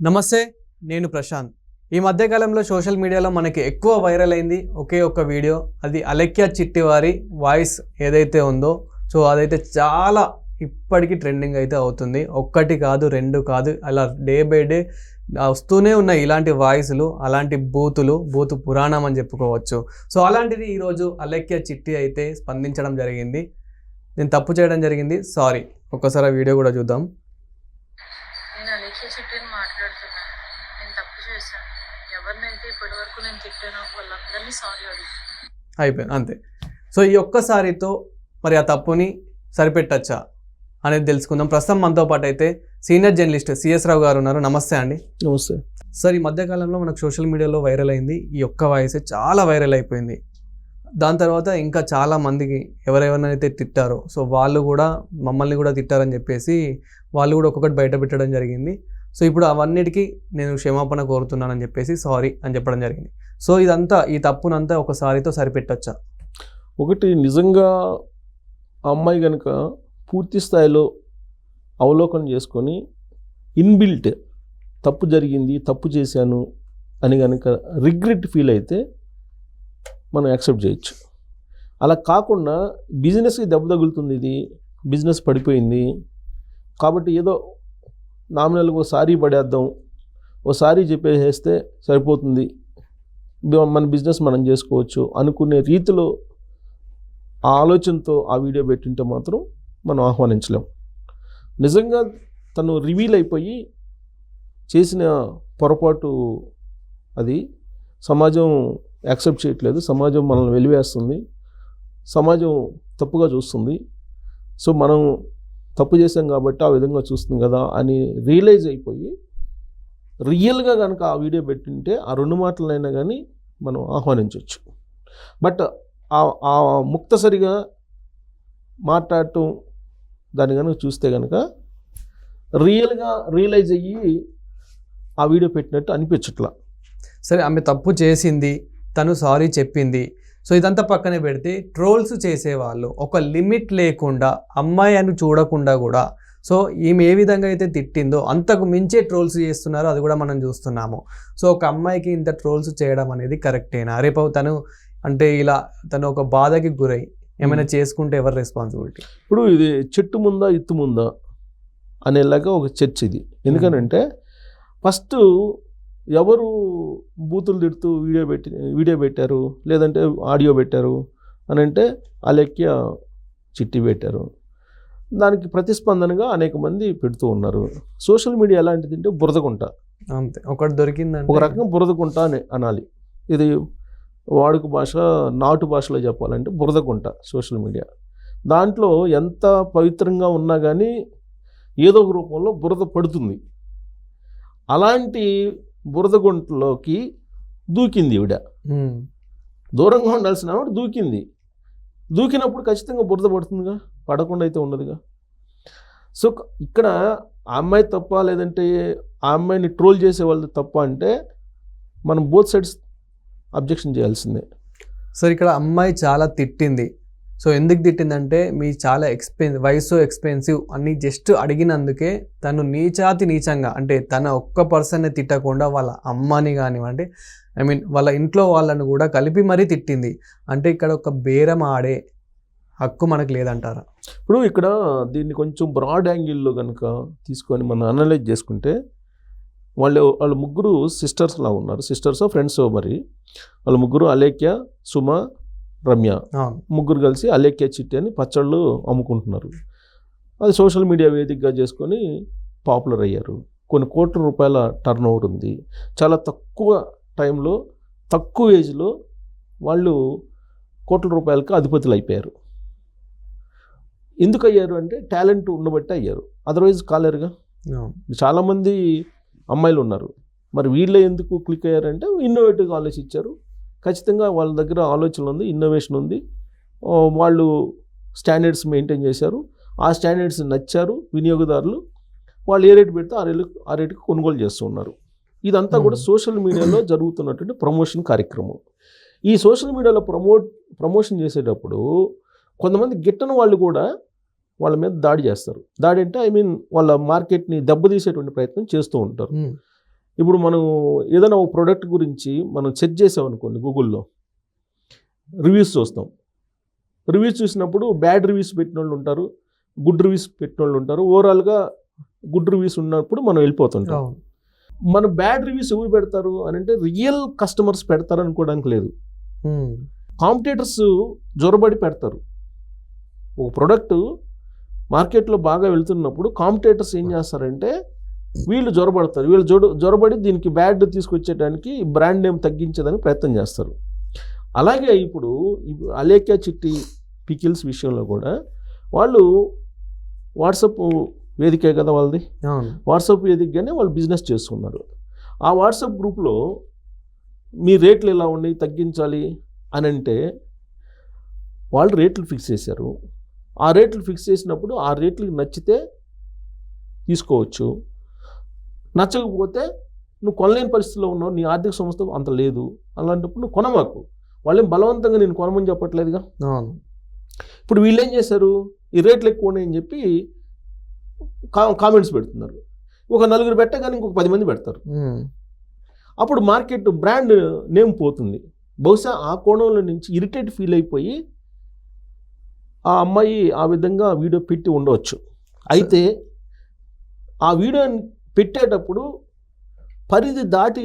నమస్తే, నేను ప్రశాంత్. ఈ మధ్యకాలంలో సోషల్ మీడియాలో మనకి ఎక్కువ వైరల్ అయింది ఒకే ఒక్క వీడియో. అది అలెక్యా చిట్టి వారి వాయిస్ ఏదైతే ఉందో, సో అదైతే చాలా ఇప్పటికీ ట్రెండింగ్ అయితే అవుతుంది. ఒక్కటి కాదు, రెండు కాదు, అలా డే బై డే వస్తూనే ఉన్నాయి ఇలాంటి వాయిస్లు, అలాంటి బూతు పురాణం అని చెప్పుకోవచ్చు. సో అలాంటిది ఈరోజు అలెక్యా చిట్టి అయితే స్పందించడం జరిగింది. నేను తప్పు చేయడం జరిగింది, సారీ. ఒక్కసారి ఆ వీడియో కూడా చూద్దాం. నేను అలెక్యా చిట్టిని మాట్లాడుతున్నాను. నేను తప్పు చేశాను. ఎవరినైతే ఇప్పటి వరకు నేను తిట్టానో వాళ్ళందరినీ సారీ అడుగుతాను. అయిపోయింది, అంతే. సో ఈ ఒక్కసారితో మరి ఆ తప్పుని సరిపెట్టచ్చా అనేది తెలుసుకుందాం. ప్రస్తుతం మనతో పాటు అయితే సీనియర్ జర్నలిస్ట్ సిఎస్ రావు గారు ఉన్నారు. నమస్తే అండి. నమస్తే సార్, ఈ మధ్యకాలంలో మనకు సోషల్ మీడియాలో వైరల్ అయింది ఈ ఒక్క వాయిసే, చాలా వైరల్ అయిపోయింది. దాని తర్వాత ఇంకా చాలా మందికి ఎవరెవరినైతే తిట్టారో, సో వాళ్ళు కూడా మమ్మల్ని కూడా తిట్టారని చెప్పేసి వాళ్ళు కూడా ఒక్కొక్కటి బయట పెట్టడం జరిగింది. సో ఇప్పుడు అవన్నిటికీ నేను క్షమాపణ కోరుతున్నానని చెప్పేసి సారీ అని చెప్పడం జరిగింది. సో ఇదంతా, ఈ తప్పునంతా ఒకసారితో సరిపెట్టచ్చా? ఒకటి, నిజంగా ఆ అమ్మాయి కనుక పూర్తి స్థాయిలో అవలోకనం చేసుకొని ఇన్బిల్ట్ తప్పు జరిగింది, తప్పు చేశాను అని కనుక రిగ్రెట్ ఫీల్ అయితే మనం యాక్సెప్ట్ చేయొచ్చు. అలా కాకుండా బిజినెస్కి దెబ్బ తగులుతుంది, ఇది బిజినెస్ పడిపోయింది కాబట్టి ఏదో నామినల్గా ఓసారి పడేద్దాం, ఓసారి చెప్పేసేస్తే సరిపోతుంది, మన బిజినెస్ మనం చేసుకోవచ్చు అనుకునే రీతిలో ఆ ఆలోచనతో ఆ వీడియో పెట్టింటే మాత్రం మనం ఆహ్వానించలేం. నిజంగా తను రివీల్ అయిపోయి చేసిన పొరపాటు అది సమాజం యాక్సెప్ట్ చేయట్లేదు, సమాజం మనల్ని వెలివేస్తుంది, సమాజం తప్పుగా చూస్తుంది. సో మనం తప్పు చేసాం కాబట్టి ఆ విధంగా చూస్తుంది కదా అని రియలైజ్ అయిపోయి రియల్గా కనుక ఆ వీడియో పెట్టింటే ఆ రెండు మాటలైనా కానీ మనం ఆహ్వానించవచ్చు. బట్ ఆ ముక్తసరిగా మాట్లాడటం దాన్ని కనుక చూస్తే కనుక రియల్గా రియలైజ్ అయ్యి ఆ వీడియో పెట్టినట్టు అనిపించట్లా. సరే, ఆమె తప్పు చేసింది, తను సారీ చెప్పింది. సో ఇదంతా పక్కనే పెడితే ట్రోల్స్ చేసేవాళ్ళు ఒక లిమిట్ లేకుండా అమ్మాయి అని చూడకుండా కూడా, సో ఈమె ఏ విధంగా అయితే తిట్టిందో అంతకు మించే ట్రోల్స్ చేస్తున్నారో అది కూడా మనం చూస్తున్నాము. సో ఒక అమ్మాయికి ఇంత ట్రోల్స్ చేయడం అనేది కరెక్టేనా? రేపు తను అంటే ఇలా తను ఒక బాధకి గురై ఏమైనా చేసుకుంటే ఎవరు రెస్పాన్సిబిలిటీ? ఇప్పుడు ఇది చెట్టు ముందా ఇత్తు ముందా అనేలాగా ఒక చర్చ ఇది. ఎందుకనంటే ఫస్ట్ ఎవరు బూతులు తిడుతూ వీడియో పెట్టారు, లేదంటే ఆడియో పెట్టారు అని అంటే అలెక్యా చిట్టి పెట్టారు. దానికి ప్రతిస్పందనగా అనేక మంది పెడుతూ ఉన్నారు. సోషల్ మీడియా ఎలాంటిది అంటే బురదగుంట, అంతే. ఒకటి దొరికిందంటే ఒక రకంగా బురదగుంట అని అనాలి. ఇది వాడుక భాష, నాటు భాషలో చెప్పాలంటే బురదగుంట సోషల్ మీడియా. దాంట్లో ఎంత పవిత్రంగా ఉన్నా కానీ ఏదో ఒక రూపంలో బురద పడుతుంది. అలాంటి బురదగుంటలోకి దూకింది ఈవిడ. దూరంగా ఉండాల్సిన ఆవిడ దూకినప్పుడు ఖచ్చితంగా బురద పడుతుందిగా, పడకుండా అయితే ఉండదుగా. సో ఇక్కడ ఆ అమ్మాయి తప్ప, లేదంటే ఆ అమ్మాయిని ట్రోల్ చేసే వాళ్ళు తప్ప అంటే మనం బోత్ సైడ్స్ అబ్జెక్షన్ చేయాల్సిందే. సో ఇక్కడ అమ్మాయి చాలా తిట్టింది. సో ఎందుకు తిట్టిందంటే మీ చాలా వయసు ఎక్స్పెన్సివ్ అని జస్ట్ అడిగినందుకే తను నీచంగా, అంటే తన ఒక్క పర్సన్ని తిట్టకుండా వాళ్ళ అమ్మని కానివ్వండి, వాళ్ళ ఇంట్లో వాళ్ళను కూడా కలిపి మరీ తిట్టింది. అంటే ఇక్కడ ఒక బేరం ఆడే హక్కు మనకు లేదంటారా? ఇప్పుడు ఇక్కడ దీన్ని కొంచెం బ్రాడ్ యాంగిల్లో కనుక తీసుకొని మనం అనలైజ్ చేసుకుంటే వాళ్ళు ముగ్గురు సిస్టర్స్లా ఉన్నారు. Sisters friends. మరి వాళ్ళ ముగ్గురు అలేఖ్య, సుమ, రమ్య ముగ్గురు కలిసి అలేఖ్య చిట్టి అని పచ్చళ్ళు అమ్ముకుంటున్నారు. అది సోషల్ మీడియా వేదికగా చేసుకొని పాపులర్ అయ్యారు. కొన్ని కోట్ల రూపాయల టర్న్ ఓవర్ ఉంది. చాలా తక్కువ టైంలో, తక్కువ ఏజ్లో వాళ్ళు కోట్ల రూపాయలకు అధిపతులు అయిపోయారు. ఎందుకు అయ్యారు అంటే టాలెంట్ ఉండబట్టి అయ్యారు, అదర్వైజ్ కాలేరుగా. చాలామంది అమ్మాయిలు ఉన్నారు, మరి వీళ్ళే ఎందుకు క్లిక్ అయ్యారంటే ఇన్నోవేటివ్గా ఆలోచించారు. ఖచ్చితంగా వాళ్ళ దగ్గర ఆలోచనలు ఉంది, ఇన్నోవేషన్ ఉంది, వాళ్ళు స్టాండర్డ్స్ మెయింటైన్ చేశారు. ఆ స్టాండర్డ్స్ నచ్చారు వినియోగదారులు. వాళ్ళు ఏ రేటు పెడితే ఆ రేటుకి కొనుగోలు చేస్తూ ఉన్నారు. ఇదంతా కూడా సోషల్ మీడియాలో జరుగుతున్నటువంటి ప్రమోషన్ కార్యక్రమం. ఈ సోషల్ మీడియాలో ప్రమోషన్ చేసేటప్పుడు కొంతమంది గిట్టని వాళ్ళు కూడా వాళ్ళ మీద దాడి చేస్తారు. దాడి అంటే వాళ్ళ మార్కెట్ని దెబ్బతీసేటువంటి ప్రయత్నం చేస్తూ ఉంటారు. ఇప్పుడు మనం ఏదైనా ఒక ప్రోడక్ట్ గురించి మనం చెక్ చేసామనుకోండి, గూగుల్లో రివ్యూస్ చూస్తాం. రివ్యూస్ చూసినప్పుడు బ్యాడ్ రివ్యూస్ పెట్టిన వాళ్ళు ఉంటారు, గుడ్ రివ్యూస్ పెట్టిన వాళ్ళు ఉంటారు. ఓవరాల్గా గుడ్ రివ్యూస్ ఉన్నప్పుడు మనం వెళ్ళిపోతుంటాం. మన బ్యాడ్ రివ్యూస్ ఎవరు పెడతారు అని అంటే రియల్ కస్టమర్స్ పెడతారు అనుకోవడానికి లేదు. కాంపిటేటర్స్ జొరబడి పెడతారు. ఒక ప్రోడక్ట్ మార్కెట్లో బాగా వెళ్తున్నప్పుడు కాంపిటేటర్స్ ఏం చేస్తారంటే వీళ్ళు జొరబడతారు. వీళ్ళు జొరబడి దీనికి బ్యాడ్ తీసుకొచ్చేయడానికి బ్రాండ్ నేమ్ తగ్గించేదానికి ప్రయత్నం చేస్తారు. అలాగే ఇప్పుడు అలేఖ్య చిట్టి పికిల్స్ విషయంలో కూడా వాళ్ళు వాట్సాప్ వేదికే కదా వాళ్ళది, వాట్సాప్ వేదికగానే వాళ్ళు బిజినెస్ చేస్తున్నారు. ఆ వాట్సాప్ గ్రూప్లో మీ రేట్లు ఎలా ఉన్నాయి తగ్గించాలి అని అంటే వాళ్ళు రేట్లు ఫిక్స్ చేశారు. ఆ రేట్లు ఫిక్స్ చేసినప్పుడు ఆ రేట్లకి నచ్చితే తీసుకోవచ్చు, నచ్చకపోతే నువ్వు కొనలేని పరిస్థితిలో ఉన్నావు, నీ ఆర్థిక సంస్థ అంత లేదు, అలాంటప్పుడు నువ్వు కొనమాకు. వాళ్ళేం బలవంతంగా నేను కొనమని చెప్పట్లేదుగా. ఇప్పుడు వీళ్ళు ఏం చేశారు, ఈ రేట్లు ఎక్కువ ఉన్నాయని చెప్పి కామెంట్స్ పెడుతున్నారు. ఒక 4 పెట్టగానే ఇంకొక 10 మంది పెడతారు. అప్పుడు మార్కెట్ బ్రాండ్ నేమ్ పోతుంది. బహుశా ఆ కోణంలో నుంచి ఇరిటేట్ ఫీల్ అయిపోయి ఆ అమ్మాయి ఆ విధంగా వీడియో పెట్టి ఉండవచ్చు. అయితే ఆ వీడియో పెట్టేటప్పుడు పరిధి దాటి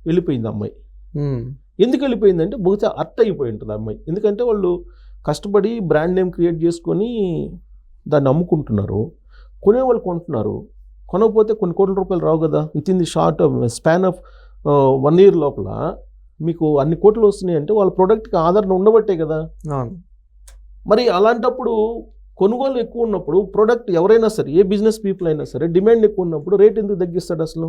వెళ్ళిపోయింది అమ్మాయి. ఎందుకు వెళ్ళిపోయిందంటే బహుశా అర్ట్ అయిపోయి ఉంటుంది అమ్మాయి. ఎందుకంటే వాళ్ళు కష్టపడి బ్రాండ్ నేమ్ క్రియేట్ చేసుకొని దాన్ని అమ్ముకుంటున్నారు, కొనేవాళ్ళు కొంటున్నారు. కొనకపోతే కొన్ని కోట్ల రూపాయలు రావు కదా. With in the short span of 1 year లోపల మీకు అన్ని కోట్లు వస్తున్నాయి అంటే వాళ్ళ ప్రోడక్ట్కి ఆదరణ ఉండబట్టే కదా. మరి అలాంటప్పుడు కొనుగోలు ఎక్కువ ఉన్నప్పుడు ప్రోడక్ట్ ఎవరైనా సరే, ఏ బిజినెస్ పీపుల్ అయినా సరే, డిమాండ్ ఎక్కువ ఉన్నప్పుడు రేట్ ఎందుకు తగ్గిస్తాడు? అసలు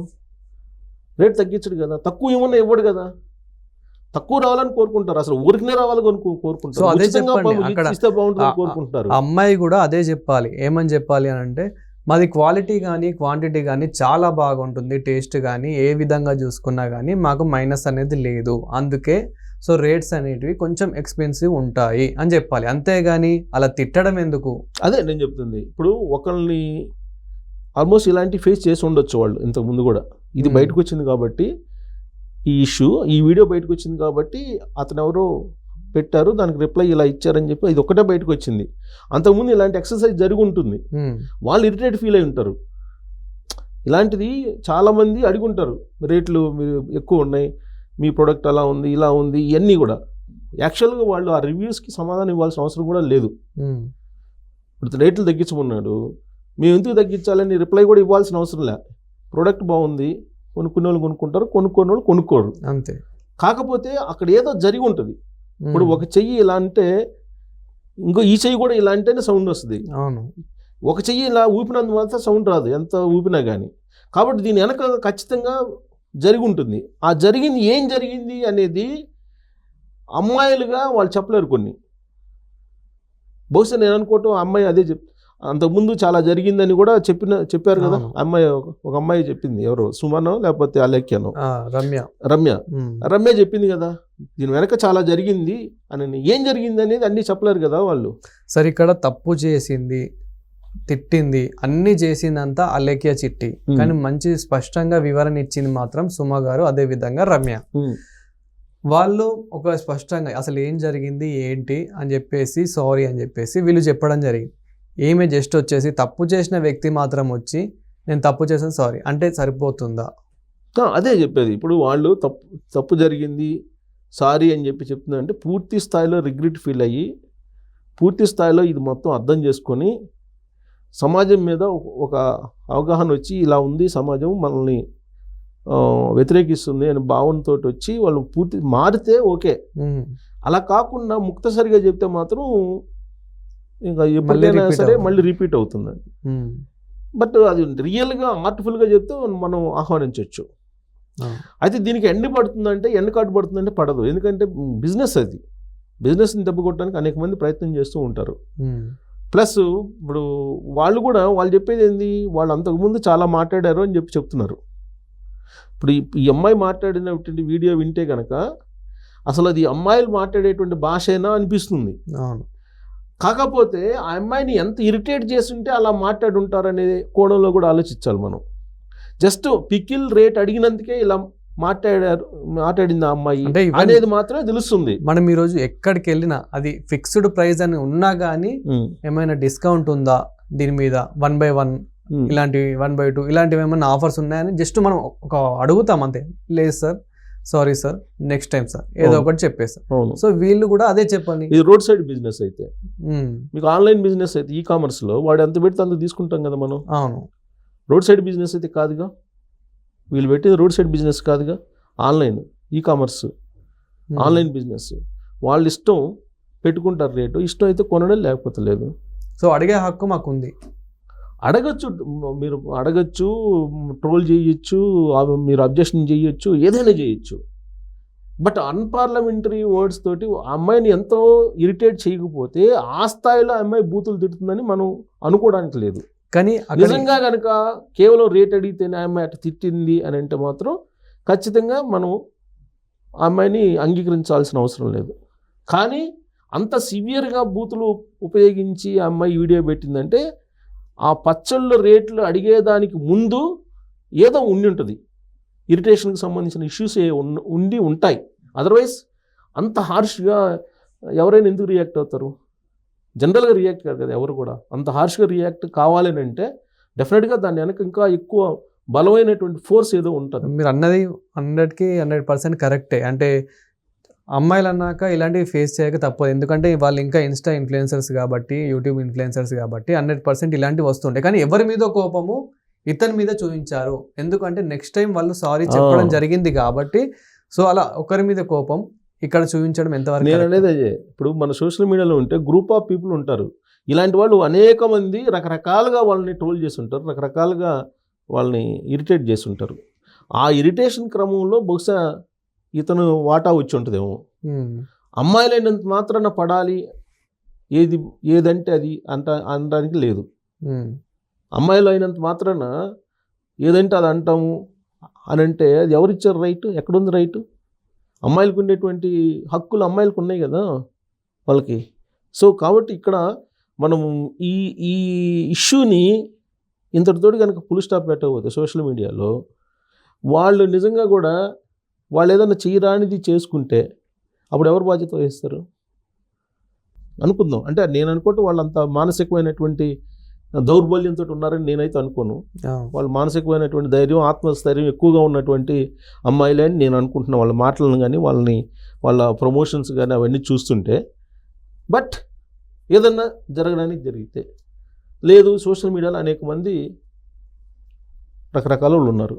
రేట్ తగ్గించడు కదా. తక్కువ ఏమన్నా ఇవ్వడు కదా. తక్కువ రావాలని కోరుకుంటారు, అసలు ఊరికనే రావాలని కోరుకుంటారు. అమ్మాయి కూడా అదే చెప్పాలి. ఏమని చెప్పాలి అని అంటే మాది క్వాలిటీ కానీ క్వాంటిటీ కానీ చాలా బాగుంటుంది, టేస్ట్ కానీ ఏ విధంగా చూసుకున్నా కానీ మాకు మైనస్ అనేది లేదు, అందుకే సో రేట్స్ అనేటివి కొంచెం ఎక్స్పెన్సివ్ ఉంటాయి అని చెప్పాలి. అంతేగాని అలా తిట్టడం ఎందుకు? అదే నేను చెప్తుంది. ఇప్పుడు ఒకళ్ళని ఆల్మోస్ట్ ఇలాంటి ఫేస్ చేసి ఉండొచ్చు వాళ్ళు ఇంతకుముందు కూడా. ఇది బయటకు వచ్చింది కాబట్టి ఈ ఇష్యూ, ఈ వీడియో బయటకు వచ్చింది కాబట్టి అతను ఎవరో పెట్టారు, దానికి రిప్లై ఇలా ఇచ్చారని చెప్పి ఇది ఒకటే బయటకు వచ్చింది. అంతకుముందు ఇలాంటి ఎక్సర్సైజ్ జరిగి ఉంటుంది. వాళ్ళు ఇరిటేట్ ఫీల్ అయి ఉంటారు. ఇలాంటిది చాలామంది అడిగి ఉంటారు, రేట్లు మీరు ఎక్కువ ఉన్నాయి, మీ ప్రోడక్ట్ అలా ఉంది, ఇలా ఉంది, ఇవన్నీ కూడా. యాక్చువల్గా వాళ్ళు ఆ రివ్యూస్కి సమాధానం ఇవ్వాల్సిన అవసరం కూడా లేదు. ఇప్పుడు రేట్లు తగ్గించమన్నాడు, మేము ఎందుకు తగ్గించాలని రిప్లై కూడా ఇవ్వాల్సిన అవసరం లే. ప్రోడక్ట్ బాగుంది, కొనుక్కునే వాళ్ళు కొనుక్కుంటారు, కొనుక్కునే వాళ్ళు కొనుక్కోరు, అంతే. కాకపోతే అక్కడ ఏదో జరిగి ఉంటుంది. ఇప్పుడు ఒక చెయ్యి ఇలా అంటే ఇంకో ఈ చెయ్యి కూడా ఇలా అంటేనే సౌండ్ వస్తుంది. అవును, ఒక చెయ్యి ఇలా ఊపినందు మాత్రం సౌండ్ రాదు, ఎంత ఊపినా కానీ. కాబట్టి దీని వెనక ఖచ్చితంగా జరిగి ఉంటుంది. ఆ జరిగింది ఏం జరిగింది అనేది అమ్మాయిలుగా వాళ్ళు చెప్పలేరు కొన్ని. బహుశా నేను అనుకోవటం అమ్మాయి అదే అంతకుముందు చాలా జరిగిందని కూడా చెప్పారు కదా. అమ్మాయి ఒక అమ్మాయి చెప్పింది, ఎవరు సుమనో లేకపోతే అలేఖ్యనో, రమ్య చెప్పింది కదా, దీని వెనక చాలా జరిగింది అని. ఏం జరిగింది అనేది అన్నీ చెప్పలేరు కదా వాళ్ళు. సరే, ఇక్కడ తప్పు చేసింది, తిట్టింది, అన్ని చేసిందంతా అలేఖ్య చిట్టి, కానీ మంచి స్పష్టంగా వివరణ ఇచ్చింది మాత్రం సుమ గారు, అదే విధంగా రమ్య. వాళ్ళు ఒక స్పష్టంగా అసలు ఏం జరిగింది ఏంటి అని చెప్పేసి సారీ అని చెప్పేసి వీళ్ళు చెప్పడం జరిగింది. ఏమే జస్ట్ వచ్చేసి తప్పు చేసిన వ్యక్తి మాత్రం వచ్చి నేను తప్పు చేసాను సారీ అంటే సరిపోతుందా? అదే చెప్పేది. ఇప్పుడు వాళ్ళు తప్పు జరిగింది సారీ అని చెప్పి చెప్తుందంటే పూర్తి స్థాయిలో రిగ్రెట్ ఫీల్ అయ్యి, పూర్తి స్థాయిలో ఇది మొత్తం అర్థం చేసుకొని సమాజం మీద ఒక అవగాహన వచ్చి ఇలా ఉంది సమాజం, మనల్ని వ్యతిరేకిస్తుంది అనే భావనతో వచ్చి వాళ్ళు పూర్తి మారితే ఓకే. అలా కాకుండా ముక్తసరిగా చెప్తే మాత్రం ఇంకా ఎప్పుడైనా సరే మళ్ళీ రిపీట్ అవుతుందండి. బట్ అది రియల్గా ఆర్ట్ఫుల్గా చెప్తే మనం ఆహ్వానించవచ్చు. అయితే దీనికి ఎండ్ పడుతుందంటే, ఎండ్ కార్డు పడుతుందంటే పడదు. ఎందుకంటే బిజినెస్, అది బిజినెస్ని దెబ్బకొట్టడానికి అనేక మంది ప్రయత్నం చేస్తూ ఉంటారు. ప్లస్ ఇప్పుడు వాళ్ళు చెప్పేది ఏంది, వాళ్ళు అంతకుముందు చాలా మాట్లాడారు అని చెప్తున్నారు. ఇప్పుడు ఈ అమ్మాయి మాట్లాడినటువంటి వీడియో వింటే కనుక అసలు అది అమ్మాయిలు మాట్లాడేటువంటి భాష అయినా అనిపిస్తుంది. కాకపోతే ఆ అమ్మాయిని ఎంత ఇరిటేట్ చేస్తుంటే అలా మాట్లాడుంటారనే కోణంలో కూడా ఆలోచించాలి మనం. జస్ట్ పికిల్ రేట్ అడిగినందుకే ఇలా మాట్లాడింది ఆ అమ్మాయి అంటే even అనేది మాత్రమే తెలుస్తుంది. మనం ఈరోజు ఎక్కడికి వెళ్ళినా అది ఫిక్స్డ్ ప్రైస్ అని ఉన్నా కానీ ఏమైనా డిస్కౌంట్ ఉందా దీని మీద 1/1 ఇలాంటివి 1/2 ఇలాంటివి ఏమైనా ఆఫర్స్ ఉన్నాయని జస్ట్ మనం ఒక అడుగుతాం అంతే. లేదు sir, sorry sir, next time sir, ఏదో ఒకటి చెప్పేస్తాం. అవును. సో వీళ్ళు కూడా అదే చెప్పండి. ఇది రోడ్ సైడ్ బిజినెస్ అయితే, ఉమ్, మీకు ఆన్లైన్ బిజినెస్ అయితే ఈ కామర్స్లో వాడు ఎంత పెడితే అంత తీసుకుంటాం కదా మనం. అవును. రోడ్ సైడ్ బిజినెస్ అయితే కాదుగా, వీళ్ళు పెట్టేది రోడ్ సైడ్ బిజినెస్ కాదుగా, online e commerce online business. వాళ్ళు ఇష్టం పెట్టుకుంటారు రేటు, ఇష్టం అయితే కొనడం లేకపోతే లేదు. సో అడిగే హక్కు మాకు ఉంది. అడగచ్చు, మీరు అడగచ్చు, ట్రోల్ చేయొచ్చు, మీరు అబ్జెక్షన్ చేయొచ్చు, ఏదైనా చేయొచ్చు. బట్ అన్పార్లమెంటరీ వర్డ్స్ తోటి ఆ అమ్మాయిని ఎంతో ఇరిటేట్ చేయకపోతే ఆ స్థాయిలో ఆ అమ్మాయి బూతులు తిడుతుందని మనం అనుకోవడానికి లేదు. కానీ నిజంగా కనుక కేవలం రేట్ అడిగితేనే ఆ అమ్మాయి అటు తిట్టింది అని అంటే మాత్రం ఖచ్చితంగా మనం ఆ అమ్మాయిని అంగీకరించాల్సిన అవసరం లేదు. కానీ అంత సివియర్గా బూతులు ఉపయోగించి ఆ అమ్మాయి వీడియో పెట్టిందంటే ఆ పచ్చళ్ళ రేట్లు అడిగేదానికి ముందు ఏదో ఉండి ఉంటుంది, ఇరిటేషన్కి సంబంధించిన ఇష్యూస్ ఉంటాయి. అదర్వైజ్ అంత హార్ష్గా ఎవరైనా ఎందుకు రియాక్ట్ అవుతారు? జనరల్గా రియాక్ట్ కాదు కదా ఎవరు కూడా. అంత హార్ష్గా రియాక్ట్ కావాలని అంటే డెఫినెట్గా దాని వెనక ఇంకా ఎక్కువ బలమైనటువంటి ఫోర్స్ ఏదో ఉంటుంది. మీరు అన్నది 100కి 100% కరెక్టే. అంటే అమ్మాయిలు అన్నాక ఇలాంటివి ఫేస్ చేయక తప్పదు. ఎందుకంటే వాళ్ళు ఇంకా ఇన్స్టా ఇన్ఫ్లుయెన్సర్స్ కాబట్టి, యూట్యూబ్ ఇన్ఫ్లుయెన్సర్స్ కాబట్టి 100% ఇలాంటివి వస్తుంటాయి. కానీ ఎవరి మీద కోపము ఇతని మీద చూపించారు. ఎందుకంటే నెక్స్ట్ టైం వాళ్ళు సారీ చెప్పడం జరిగింది కాబట్టి. సో అలా ఒకరి మీద కోపం ఇక్కడ చూపించడం ఎంతవరకు? నేను అనేది అదే, ఇప్పుడు మన సోషల్ మీడియాలో ఉంటే గ్రూప్ ఆఫ్ పీపుల్ ఉంటారు. ఇలాంటి వాళ్ళు అనేక మంది రకరకాలుగా వాళ్ళని ట్రోల్ చేసి ఉంటారు, రకరకాలుగా వాళ్ళని ఇరిటేట్ చేసి ఉంటారు. ఆ ఇరిటేషన్ క్రమంలో బహుశా ఇతను వాటా వచ్చి ఉంటుందేమో. అమ్మాయిలైనంత మాత్రాన పడాలి, ఏదంటే అది అనడానికి లేదు. అమ్మాయిలు అయినంత మాత్రాన ఏదంటే అది అంటాము అని అంటే అది ఎవరిచ్చారు రైట్? ఎక్కడుంది రైట్? అమ్మాయిలకు ఉండేటువంటి హక్కులు అమ్మాయిలకు ఉన్నాయి కదా వాళ్ళకి. సో కాబట్టి ఇక్కడ మనం ఈ ఈ ఇష్యూని ఇంతటితోటి కనుక ఫుల్ స్టాప్ పెట్టకపోతే సోషల్ మీడియాలో వాళ్ళు నిజంగా కూడా వాళ్ళు ఏదైనా చేయరానిది చేసుకుంటే అప్పుడు ఎవరు బాధ్యత వహిస్తారు అనుకుందాం. అంటే నేను అనుకోవటం వాళ్ళు అంత మానసికమైనటువంటి దౌర్బల్యంతో ఉన్నారని నేనైతే అనుకోను. వాళ్ళు మానసికమైనటువంటి ధైర్యం, ఆత్మస్థైర్యం ఎక్కువగా ఉన్నటువంటి అమ్మాయిలే అని నేను అనుకుంటున్నాను, వాళ్ళ మాటలను కానీ వాళ్ళ ప్రమోషన్స్ కానీ అవన్నీ చూస్తుంటే. బట్ ఏదన్నా జరగడానికి జరిగితే లేదు, సోషల్ మీడియాలో అనేక మంది రకరకాల వాళ్ళు ఉన్నారు.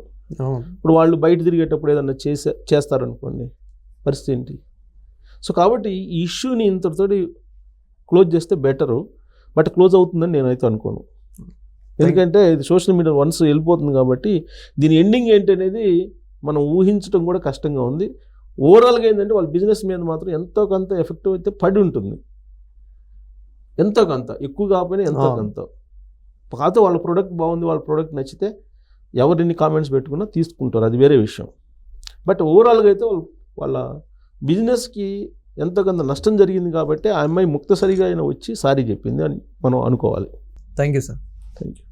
ఇప్పుడు వాళ్ళు బయట తిరిగేటప్పుడు ఏదన్నా చేస్తారనుకోండి, పరిస్థితి ఏంటి? సో కాబట్టి ఈ ఇష్యూని ఇంతటితోటి క్లోజ్ చేస్తే బెటరు. బట్ క్లోజ్ అవుతుందని నేనైతే అనుకోను. ఎందుకంటే ఇది సోషల్ మీడియా వన్స్ వెళ్ళిపోతుంది కాబట్టి దీని ఎండింగ్ ఏంటి అనేది మనం ఊహించడం కూడా కష్టంగా ఉంది. ఓవరాల్గా ఏంటంటే వాళ్ళ బిజినెస్ మీద మాత్రం ఎంతో కొంత ఎఫెక్టివ్ అయితే పడి ఉంటుంది, ఎంతో కొంత, ఎక్కువ కాకపోయినా ఎంతో కొంత. కాకపోతే వాళ్ళ ప్రోడక్ట్ బాగుంది, వాళ్ళ ప్రోడక్ట్ నచ్చితే ఎవరిని కామెంట్స్ పెట్టుకున్నా తీసుకుంటారు, అది వేరే విషయం. బట్ ఓవరాల్గా అయితే వాళ్ళ బిజినెస్కి ఎంతో కొంత నష్టం జరిగింది కాబట్టి ఆ అమ్మాయి ముక్తసరిగా అయినా వచ్చి సారీ చెప్పింది అని మనం అనుకోవాలి. Thank you sir. Thank you.